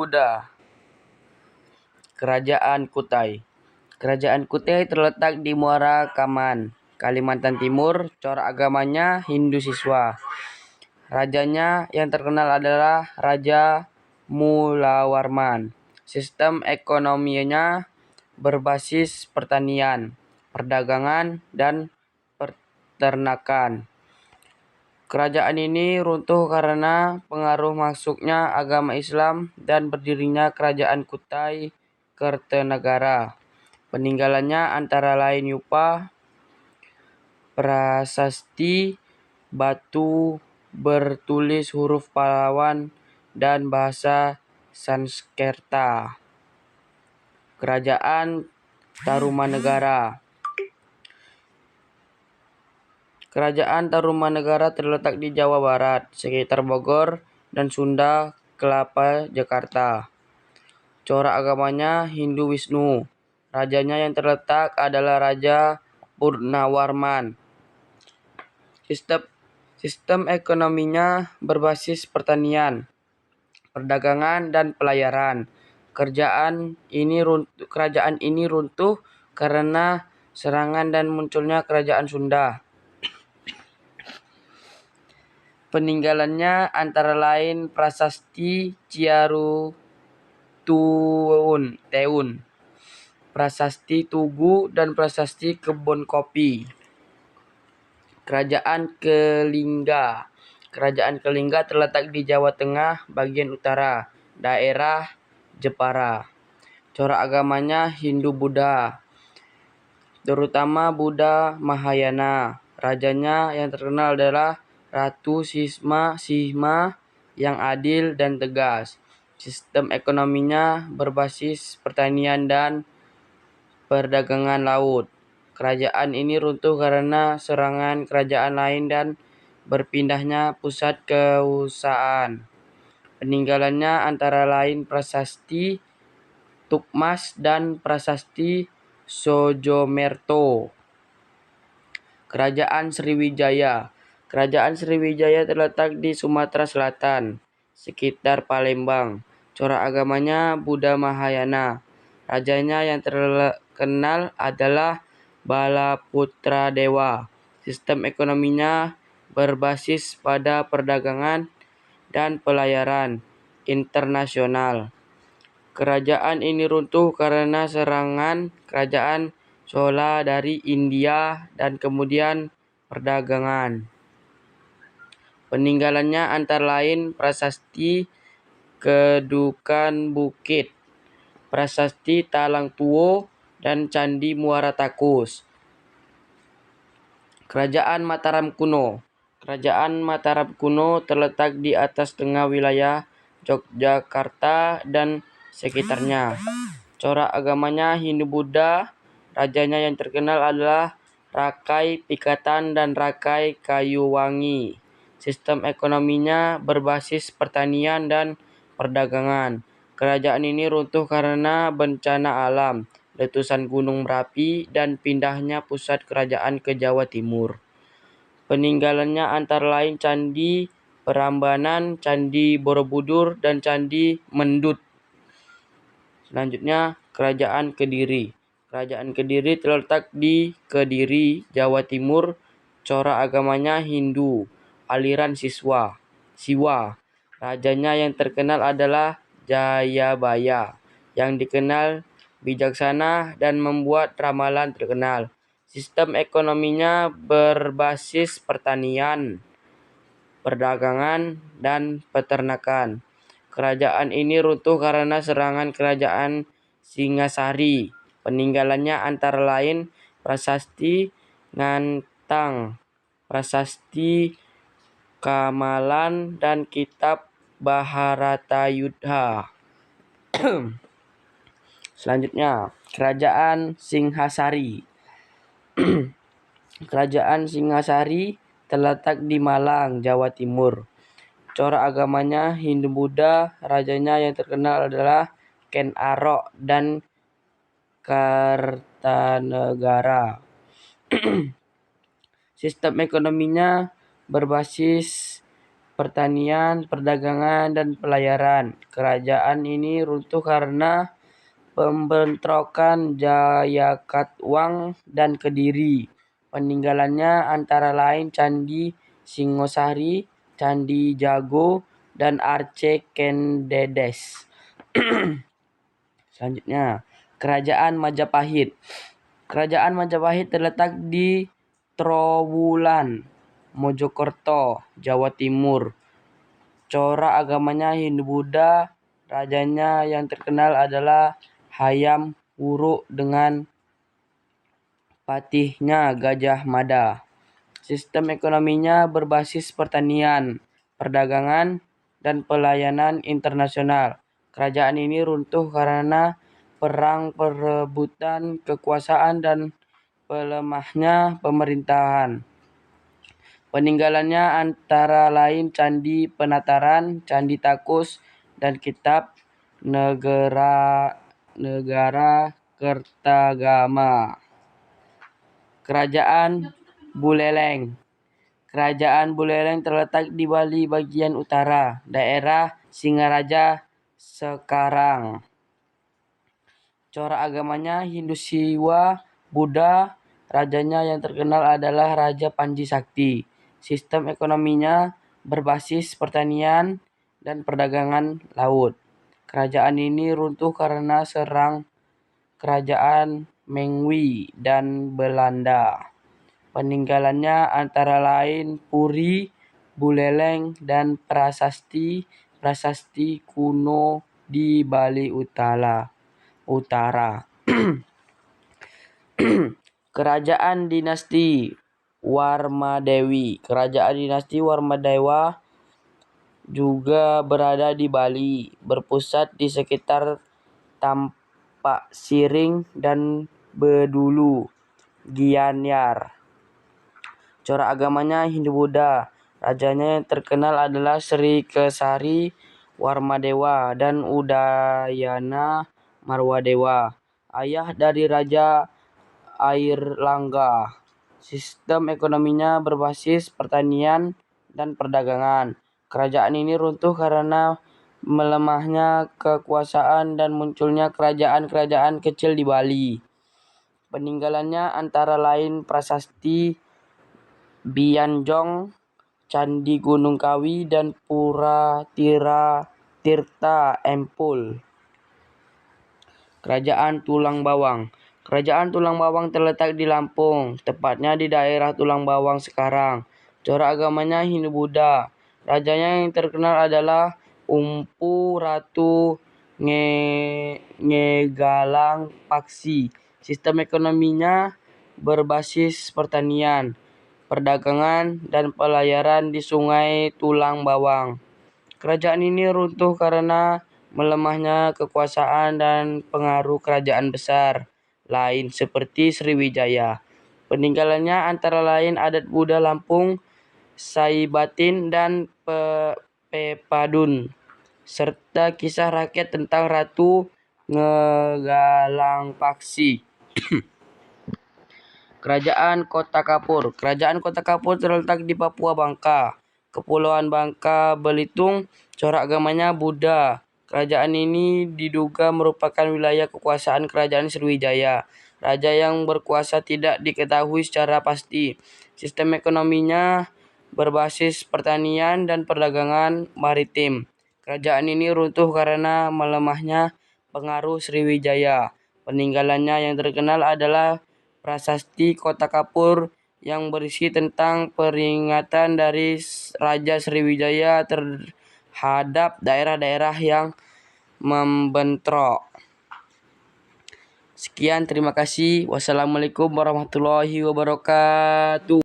Hindu-Buddha. Kerajaan Kutai. Kerajaan Kutai terletak di Muara Kaman, Kalimantan Timur. Corak agamanya Hindu Siswa. Rajanya yang terkenal adalah Raja Mulawarman. Sistem ekonominya berbasis pertanian, perdagangan, dan peternakan. Kerajaan ini runtuh karena pengaruh masuknya agama Islam dan berdirinya Kerajaan Kutai Kertanegara. Peninggalannya antara lain Yupa, prasasti, batu bertulis huruf Pahlawan, dan bahasa Sanskerta. Kerajaan Tarumanegara. Kerajaan Tarumanegara terletak di Jawa Barat, sekitar Bogor dan Sunda Kelapa, Jakarta. Corak agamanya Hindu Wisnu. Rajanya yang terletak adalah Raja Purnawarman. Sistem ekonominya berbasis pertanian, perdagangan, dan pelayaran. Kerajaan ini runtuh karena serangan dan munculnya Kerajaan Sunda. Peninggalannya antara lain prasasti Teun, prasasti Tugu, dan prasasti Kebun Kopi. Kerajaan Kelingga. Kerajaan Kelingga terletak di Jawa Tengah bagian utara, daerah Jepara. Corak agamanya Hindu-Buddha, terutama Buddha Mahayana. Rajanya yang terkenal adalah Ratu Sihma yang adil dan tegas. Sistem ekonominya berbasis pertanian dan perdagangan laut. Kerajaan ini runtuh karena serangan kerajaan lain dan berpindahnya pusat kekuasaan. Peninggalannya antara lain prasasti Tukmas dan prasasti Sojomerto. Kerajaan Sriwijaya. Kerajaan Sriwijaya terletak di Sumatera Selatan, sekitar Palembang. Corak agamanya Buddha Mahayana. Rajanya yang terkenal adalah Balaputra Dewa. Sistem ekonominya berbasis pada perdagangan dan pelayaran internasional. Kerajaan ini runtuh karena serangan kerajaan Chola dari India dan kemudian perdagangan. Peninggalannya antara lain prasasti Kedukan Bukit, prasasti Talang Tuo, dan Candi Muara Takus. Kerajaan Mataram Kuno. Kerajaan Mataram kuno terletak di atas tengah wilayah Yogyakarta dan sekitarnya. Corak agamanya Hindu-Buddha. Rajanya yang terkenal adalah Rakai Pikatan dan Rakai Kayuwangi. Sistem ekonominya berbasis pertanian dan perdagangan. Kerajaan ini runtuh karena bencana alam, letusan Gunung Merapi, dan pindahnya pusat kerajaan ke Jawa Timur. Peninggalannya antara lain Candi Prambanan, Candi Borobudur, dan Candi Mendut. Selanjutnya, Kerajaan Kediri. Kerajaan Kediri terletak di Kediri, Jawa Timur. Corak agamanya Hindu, aliran Siwa. Rajanya yang terkenal adalah Jayabaya, yang dikenal bijaksana dan membuat ramalan terkenal. Sistem ekonominya berbasis pertanian, perdagangan, dan peternakan. Kerajaan ini runtuh karena serangan kerajaan Singasari. Peninggalannya antara lain prasasti Ngantang, prasasti Kamalan, dan kitab Bharatayudha. Selanjutnya, Kerajaan Singhasari. Kerajaan Singhasari terletak di Malang, Jawa Timur. Corak agamanya Hindu-Buddha. Rajanya yang terkenal adalah Ken Arok dan Kartanegara. Sistem ekonominya berbasis pertanian, perdagangan, dan pelayaran. Kerajaan ini runtuh karena pembentrokan Jayakatwang dan Kediri. Peninggalannya antara lain Candi Singosari, Candi Jago, dan Arce Kendedes. Selanjutnya, Kerajaan Majapahit. Kerajaan Majapahit terletak di Trowulan, Mojokerto, Jawa Timur. Corak agamanya Hindu-Buddha. Rajanya yang terkenal adalah Hayam Wuruk dengan patihnya Gajah Mada. Sistem ekonominya berbasis pertanian, perdagangan, dan pelayanan internasional. Kerajaan ini runtuh karena perang perebutan kekuasaan dan pelemahnya pemerintahan. Peninggalannya antara lain Candi Penataran, Candi Takus, dan Kitab Negara Kertagama. Kerajaan Buleleng. Kerajaan Buleleng terletak di Bali bagian utara, daerah Singaraja sekarang. Corak agamanya Hindu Siwa, Buddha. Rajanya yang terkenal adalah Raja Panji Sakti. Sistem ekonominya berbasis pertanian dan perdagangan laut. Kerajaan ini runtuh karena serang kerajaan Mengwi dan Belanda. Peninggalannya antara lain Puri, Buleleng, dan prasasti kuno di Bali Utara. Kerajaan dinasti Warmadewi. Kerajaan dinasti Warmadewa juga berada di Bali, berpusat di sekitar Tampak Siring dan Bedulu, Gianyar. Corak agamanya Hindu-Buddha. Rajanya yang terkenal adalah Sri Kesari Warmadewa dan Udayana Marwadewa, ayah dari Raja Airlangga. Sistem ekonominya berbasis pertanian dan perdagangan. Kerajaan ini runtuh karena melemahnya kekuasaan dan munculnya kerajaan-kerajaan kecil di Bali. Peninggalannya antara lain prasasti Bianjong, Candi Gunung Kawi, dan Pura Tirta Empul. Kerajaan Tulang Bawang. Kerajaan Tulang Bawang terletak di Lampung, tepatnya di daerah Tulang Bawang sekarang. Corak agamanya Hindu-Buddha. Rajanya yang terkenal adalah Umpu Ratu Ngegalang Paksi. Sistem ekonominya berbasis pertanian, perdagangan, dan pelayaran di Sungai Tulang Bawang. Kerajaan ini runtuh karena melemahnya kekuasaan dan pengaruh kerajaan besar lain seperti Sriwijaya. Peninggalannya antara lain adat Buddha Lampung, Saibatin, dan Pepadun, serta kisah rakyat tentang Ratu Ngegalangpaksi. Kerajaan Kota Kapur. Kerajaan Kota Kapur terletak di Papua Bangka, Kepulauan Bangka Belitung. Corak agamanya Buddha. Kerajaan ini diduga merupakan wilayah kekuasaan Kerajaan Sriwijaya. Raja yang berkuasa tidak diketahui secara pasti. Sistem ekonominya berbasis pertanian dan perdagangan maritim. Kerajaan ini runtuh karena melemahnya pengaruh Sriwijaya. Peninggalannya yang terkenal adalah prasasti Kota Kapur yang berisi tentang peringatan dari Raja Sriwijaya terhadap daerah-daerah yang membentrok. Sekian, terima kasih. Wassalamualaikum warahmatullahi wabarakatuh.